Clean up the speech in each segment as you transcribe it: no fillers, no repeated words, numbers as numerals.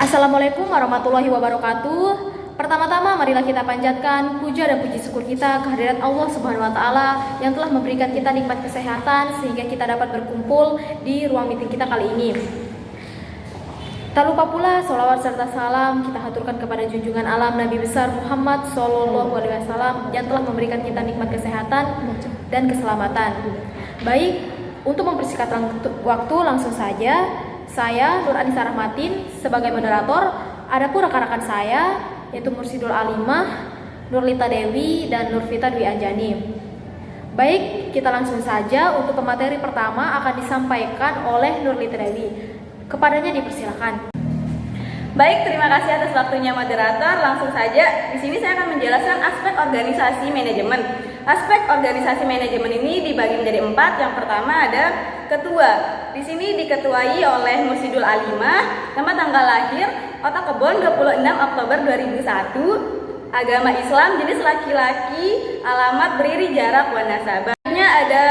Assalamualaikum warahmatullahi wabarakatuh. Pertama-tama marilah kita panjatkan puja dan puji syukur kita kehadirat Allah Subhanahu wa taala yang telah memberikan kita nikmat kesehatan sehingga kita dapat berkumpul di ruang meeting kita kali ini. Tak lupa pula sholawat serta salam kita haturkan kepada junjungan alam Nabi besar Muhammad SAW yang telah memberikan kita nikmat kesehatan dan keselamatan. Baik, untuk mempersingkat waktu langsung saja, saya Nur Anissa Rahmatin sebagai moderator, adapun rekan-rekan saya yaitu Mursidul Alimah, Nurlita Dewi, dan Nurvita Dwi Anjani. Baik, kita langsung saja untuk pemateri pertama akan disampaikan oleh Nurlita Dewi. Kepadanya dipersilakan. Baik, terima kasih atas waktunya moderator. Langsung saja, di sini saya akan menjelaskan aspek organisasi manajemen. Aspek organisasi manajemen ini dibagi menjadi 4. Yang pertama ada ketua. Di sini diketuai oleh Mursidul Alimah, nama tanggal lahir Kota Kebon 26 Oktober 2001, agama Islam, jenis laki-laki, alamat beriri jarak wan nasabahnya ada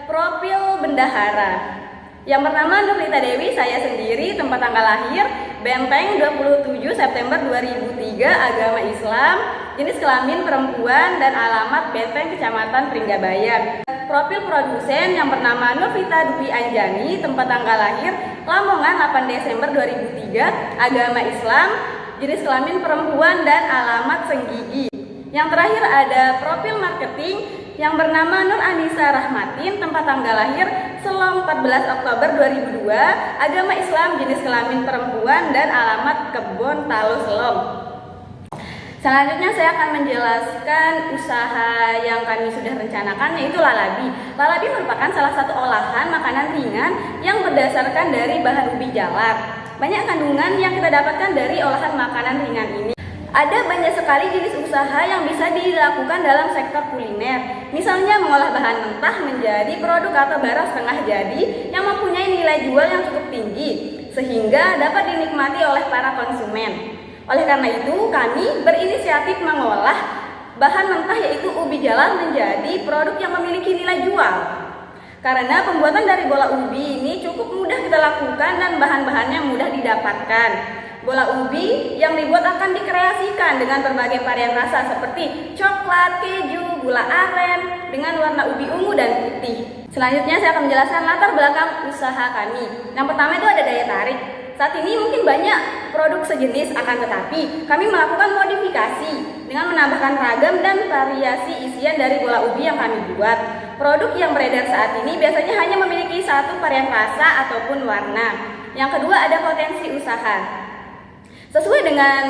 profil bendahara. Yang pertama Nurlita Dewi, saya sendiri, tempat tanggal lahir Benteng 27 September 2003, agama Islam, jenis kelamin perempuan, dan alamat Benteng Kecamatan Pringgabayan. Profil produsen yang bernama Nurvita Dwi Anjani, tempat tanggal lahir Lamongan 8 Desember 2003, agama Islam, jenis kelamin perempuan, dan alamat Senggigi. Yang terakhir ada profil marketing yang bernama Nur Anissa Rahmatin, tempat tanggal lahir Selong 14 Oktober 2002, agama Islam, jenis kelamin perempuan, dan alamat Kebon Talo Selong. Selanjutnya saya akan menjelaskan usaha yang kami sudah rencanakan, yaitu lalabi. Lalabi merupakan salah satu olahan makanan ringan yang berdasarkan dari bahan ubi jalar. Banyak kandungan yang kita dapatkan dari olahan makanan ringan ini. Ada banyak sekali jenis usaha yang bisa dilakukan dalam sektor kuliner. Misalnya mengolah bahan mentah menjadi produk atau barang setengah jadi yang mempunyai nilai jual yang cukup tinggi sehingga dapat dinikmati oleh para konsumen. Oleh karena itu, kami berinisiatif mengolah bahan mentah yaitu ubi jalar menjadi produk yang memiliki nilai jual. Karena pembuatan dari bola ubi ini cukup mudah kita lakukan dan bahan-bahannya mudah didapatkan. Bola ubi yang dibuat akan dikreasikan dengan berbagai varian rasa seperti coklat, keju, gula aren dengan warna ubi ungu dan putih. Selanjutnya saya akan menjelaskan latar belakang usaha kami. Yang pertama itu ada daya tarik. Saat ini mungkin banyak produk sejenis, akan tetapi kami melakukan modifikasi dengan menambahkan ragam dan variasi isian dari bola ubi yang kami buat. Produk yang beredar saat ini biasanya hanya memiliki satu varian rasa ataupun warna. Yang kedua ada potensi usaha. Sesuai dengan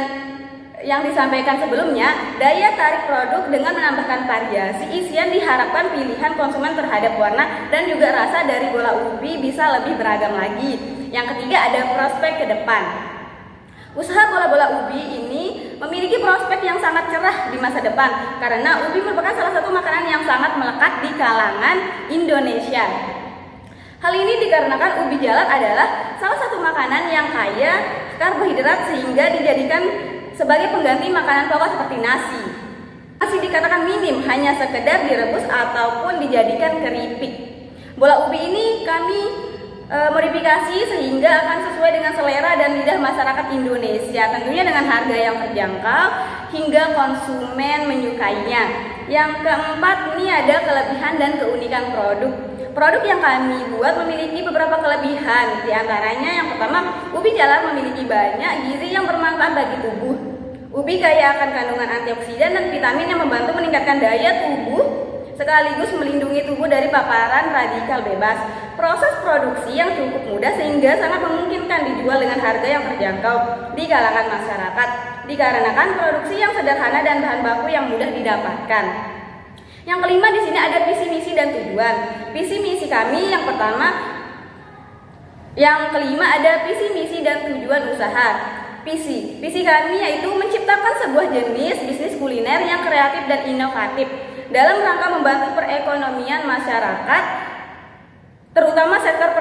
yang disampaikan sebelumnya, daya tarik produk dengan menambahkan variasi isian diharapkan pilihan konsumen terhadap warna dan juga rasa dari bola ubi bisa lebih beragam lagi. Yang ketiga ada prospek ke depan. Usaha bola-bola ubi ini memiliki prospek yang sangat cerah di masa depan karena ubi merupakan salah satu makanan yang sangat melekat di kalangan Indonesia. Hal ini dikarenakan ubi jalar adalah salah satu makanan yang kaya karbohidrat sehingga dijadikan sebagai pengganti makanan pokok seperti nasi. Nasi dikatakan minim, hanya sekedar direbus ataupun dijadikan keripik. Bola ubi ini kami modifikasi sehingga akan sesuai dengan selera dan lidah masyarakat Indonesia, tentunya dengan harga yang terjangkau hingga konsumen menyukainya. Yang keempat, ini ada kelebihan dan keunikan produk. Produk yang kami buat memiliki beberapa kelebihan. Di antaranya yang pertama, ubi jalar memiliki banyak gizi yang bermanfaat bagi tubuh. Ubi kaya akan kandungan antioksidan dan vitamin yang membantu meningkatkan daya tubuh sekaligus melindungi tubuh dari paparan radikal bebas. Proses produksi yang cukup mudah sehingga sangat memungkinkan dijual dengan harga yang terjangkau di kalangan masyarakat. Dikarenakan produksi yang sederhana dan bahan baku yang mudah didapatkan. Yang kelima di sini ada visi misi dan tujuan. Visi misi kami yang kelima ada visi misi dan tujuan usaha. Visi kami yaitu menciptakan sebuah jenis bisnis kuliner yang kreatif dan inovatif dalam rangka membantu perekonomian masyarakat, terutama sektor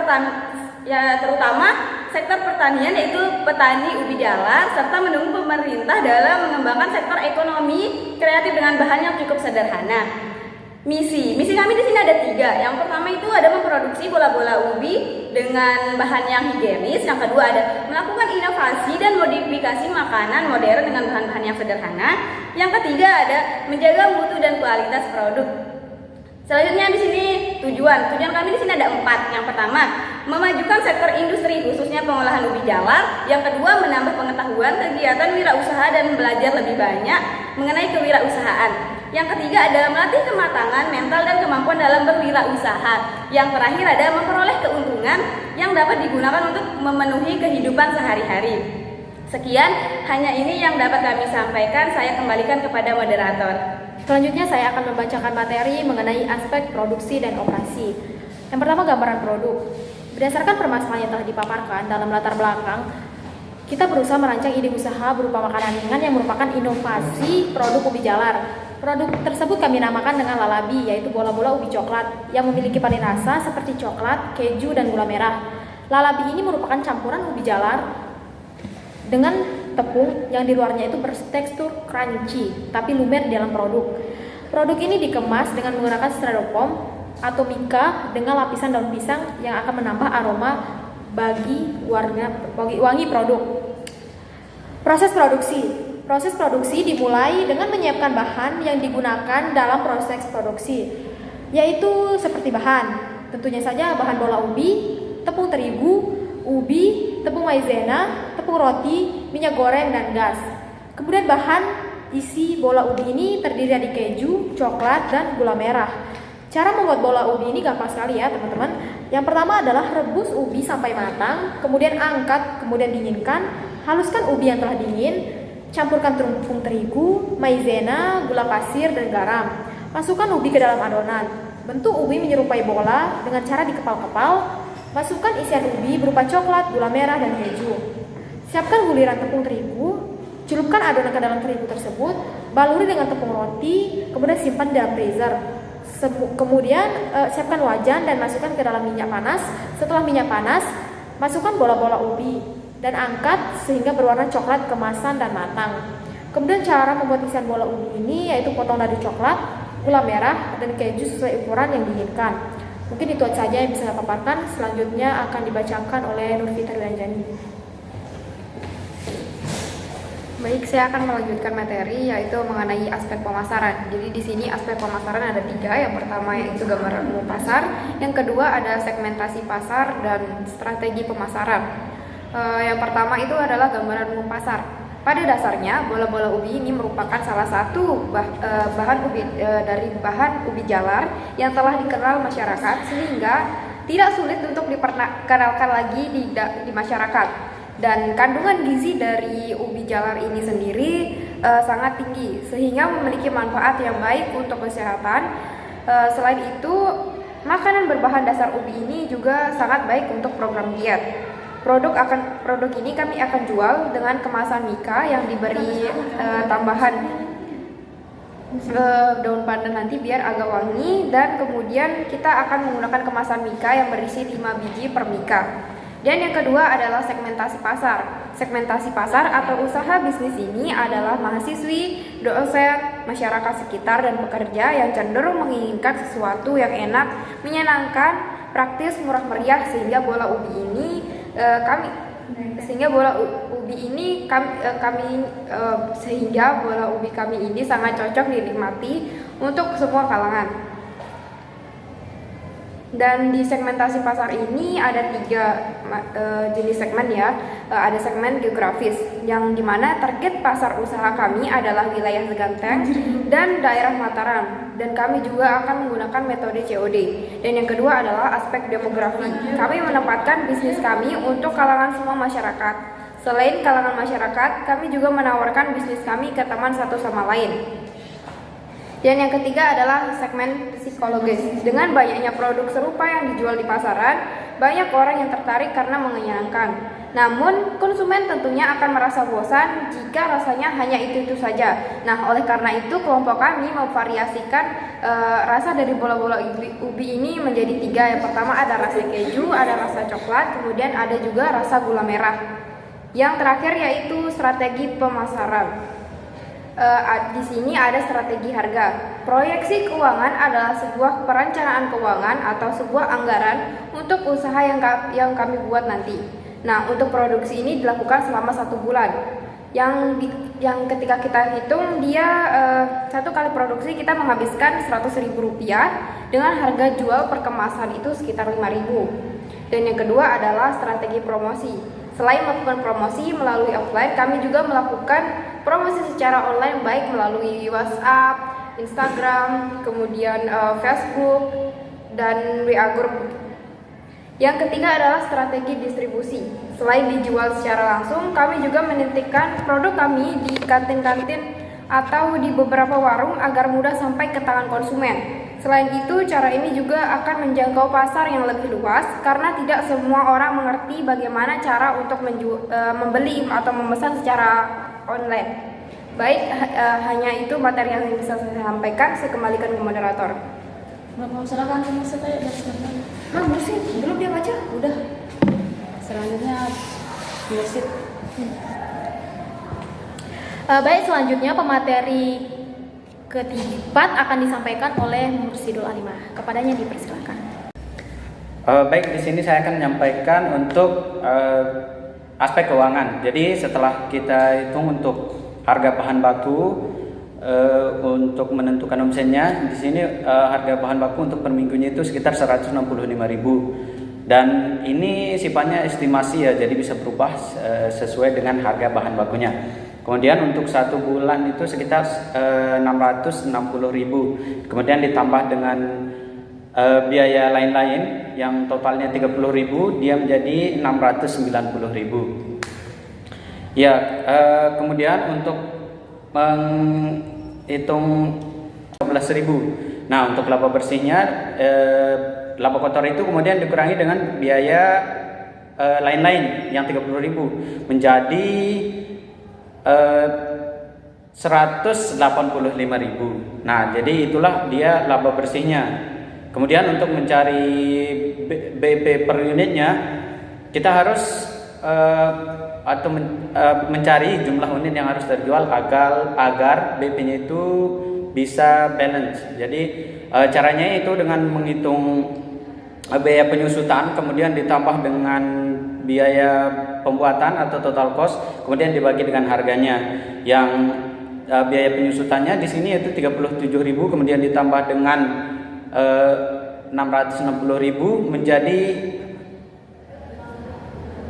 pertanian yaitu petani ubi jalar, serta mendukung pemerintah dalam mengembangkan sektor ekonomi kreatif dengan bahan yang cukup sederhana. Misi kami di sini ada 3. Yang pertama itu ada memproduksi bola-bola ubi dengan bahan yang higienis. Yang kedua ada melakukan inovasi dan modifikasi memodifikasi makanan modern dengan bahan-bahan yang sederhana. Yang ketiga ada menjaga mutu dan kualitas produk. Selanjutnya di sini tujuan kami di sini ada 4. Yang pertama, memajukan sektor industri khususnya pengolahan ubi jalar. Yang kedua, menambah pengetahuan kegiatan wirausaha dan belajar lebih banyak mengenai kewirausahaan. Yang ketiga adalah melatih kematangan mental dan kemampuan dalam berwirausaha. Yang terakhir ada memperoleh keuntungan yang dapat digunakan untuk memenuhi kehidupan sehari-hari. Sekian, hanya ini yang dapat kami sampaikan. Saya kembalikan kepada moderator. Selanjutnya saya akan membacakan materi mengenai aspek produksi dan operasi. Yang pertama, gambaran produk. Berdasarkan permasalahan yang telah dipaparkan dalam latar belakang, kita berusaha merancang ide usaha berupa makanan ringan yang merupakan inovasi produk ubi jalar. Produk tersebut kami namakan dengan lalabi, yaitu bola-bola ubi coklat yang memiliki paling rasa seperti coklat, keju, dan gula merah. Lalabi ini merupakan campuran ubi jalar dengan tepung yang di luarnya itu bertekstur crunchy tapi lumer di dalam produk. Produk ini dikemas dengan menggunakan styrofoam atau mika dengan lapisan daun pisang yang akan menambah aroma bagi wangi produk. Proses produksi dimulai dengan menyiapkan bahan yang digunakan dalam proses produksi, yaitu seperti bahan, tentunya saja bahan bola ubi, tepung terigu, ubi, tepung maizena, tepung roti, minyak goreng, dan gas. Kemudian bahan isi bola ubi ini terdiri dari keju, coklat, dan gula merah. Cara membuat bola ubi ini gampang sekali ya teman-teman. Yang pertama adalah rebus ubi sampai matang, kemudian angkat, kemudian dinginkan. Haluskan ubi yang telah dingin, campurkan tepung terigu, maizena, gula pasir, dan garam. Masukkan ubi ke dalam adonan. Bentuk ubi menyerupai bola dengan cara dikepal-kepal. Masukkan isian ubi berupa coklat, gula merah, dan keju. Siapkan guliran tepung terigu, celupkan adonan ke dalam terigu tersebut, baluri dengan tepung roti, kemudian simpan di dalam freezer. Kemudian siapkan wajan dan masukkan ke dalam minyak panas. Setelah minyak panas, masukkan bola-bola ubi dan angkat sehingga berwarna coklat kemasan dan matang. Kemudian cara membuat isian bola ubi ini yaitu potong dari coklat, gula merah, dan keju sesuai ukuran yang diinginkan. Mungkin itu saja yang bisa saya paparkan. Selanjutnya akan dibacakan oleh Nurfitri Lanjani. Baik, saya akan melanjutkan materi yaitu mengenai aspek pemasaran. Jadi di sini aspek pemasaran ada 3. Yang pertama yaitu gambaran umum pasar, yang kedua ada segmentasi pasar dan strategi pemasaran. Yang pertama itu adalah gambaran umum pasar. Pada dasarnya bola-bola ubi ini merupakan salah satu bahan ubi dari bahan ubi jalar yang telah dikenal masyarakat sehingga tidak sulit untuk diperkenalkan lagi di masyarakat. Dan kandungan gizi dari ubi jalar ini sendiri sangat tinggi sehingga memiliki manfaat yang baik untuk kesehatan. Selain itu, makanan berbahan dasar ubi ini juga sangat baik untuk program diet. Produk ini kami akan jual dengan kemasan mika yang diberi tambahan daun pandan nanti biar agak wangi, dan kemudian kita akan menggunakan kemasan mika yang berisi 5 biji per mika. Dan yang kedua adalah segmentasi pasar. Segmentasi pasar atau usaha bisnis ini adalah mahasiswi, dosen, masyarakat sekitar, dan pekerja yang cenderung menginginkan sesuatu yang enak, menyenangkan, praktis, murah meriah sehingga bola ubi ini kami ini sangat cocok dinikmati untuk semua kalangan. Dan di segmentasi pasar ini ada 3 jenis segmen ya. Ada segmen geografis yang dimana target pasar usaha kami adalah wilayah Seganteng dan daerah Mataram, dan kami juga akan menggunakan metode COD. Dan yang kedua adalah aspek demografi. Kami menempatkan bisnis kami untuk kalangan semua masyarakat. Selain kalangan masyarakat, kami juga menawarkan bisnis kami ke teman satu sama lain. Dan yang ketiga adalah segmen psikologis. Dengan banyaknya produk serupa yang dijual di pasaran, banyak orang yang tertarik karena mengenyangkan. Namun, konsumen tentunya akan merasa bosan jika rasanya hanya itu-itu saja. Nah, oleh karena itu, kelompok kami memvariasikan rasa dari bola-bola ubi ini menjadi 3. Yang pertama ada rasa keju, ada rasa coklat, kemudian ada juga rasa gula merah. Yang terakhir yaitu strategi pemasaran. Di sini ada strategi harga. Proyeksi keuangan adalah sebuah perencanaan keuangan atau sebuah anggaran untuk usaha yang kami buat nanti. Nah, untuk produksi ini dilakukan selama 1 bulan. yang ketika kita hitung dia satu kali produksi kita menghabiskan Rp100.000 dengan harga jual per kemasan itu sekitar Rp5.000. Dan yang kedua adalah strategi promosi. Selain melakukan promosi melalui offline, kami juga melakukan promosi secara online baik melalui WhatsApp, Instagram, kemudian Facebook, dan WA Group. Yang ketiga adalah strategi distribusi. Selain dijual secara langsung, kami juga menitikan produk kami di kantin-kantin atau di beberapa warung agar mudah sampai ke tangan konsumen. Selain itu, cara ini juga akan menjangkau pasar yang lebih luas karena tidak semua orang mengerti bagaimana cara untuk membeli atau memesan secara online. Baik, hanya itu materi yang bisa saya sampaikan. Saya kembalikan ke moderator. Mau silakan Mursid aja dari sekarang. Mursid, belum dia baca? Udah. Selanjutnya Mursid. Baik, selanjutnya pemateri keempat akan disampaikan oleh Mursidul Alimah. Kepadanya dipersilakan. Baik, di sini saya akan menyampaikan untuk aspek keuangan. Jadi setelah kita hitung untuk harga bahan baku untuk menentukan omsetnya, di sini harga bahan baku untuk per minggunya itu sekitar 165.000. Dan ini sifatnya estimasi ya, jadi bisa berubah sesuai dengan harga bahan bakunya. Kemudian untuk 1 bulan itu sekitar 660.000. Kemudian ditambah dengan biaya lain-lain yang totalnya 30.000, dia menjadi 690.000. Ya, kemudian untuk menghitung 15.000. Nah, untuk laba bersihnya, laba kotor itu kemudian dikurangi dengan biaya lain-lain yang 30.000 menjadi 185.000. Nah, jadi itulah dia laba bersihnya. Kemudian untuk mencari BP per unitnya, kita harus mencari jumlah unit yang harus terjual agar BP-nya itu bisa balance. Jadi caranya itu dengan menghitung biaya penyusutan, kemudian ditambah dengan biaya pembuatan atau total cost, kemudian dibagi dengan harganya. Yang biaya penyusutannya di sini yaitu 37.000, kemudian ditambah dengan 660.000 menjadi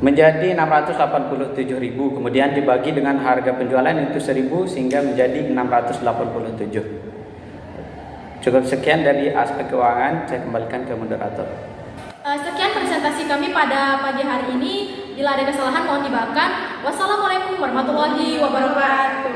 687.000, kemudian dibagi dengan harga penjualan itu 1.000 sehingga menjadi 687. Cukup sekian dari aspek keuangan, saya kembalikan ke moderator. Sekian presentasi kami pada pagi hari ini. Bila ada kesalahan mohon dimaafkan. Wassalamualaikum warahmatullahi wabarakatuh.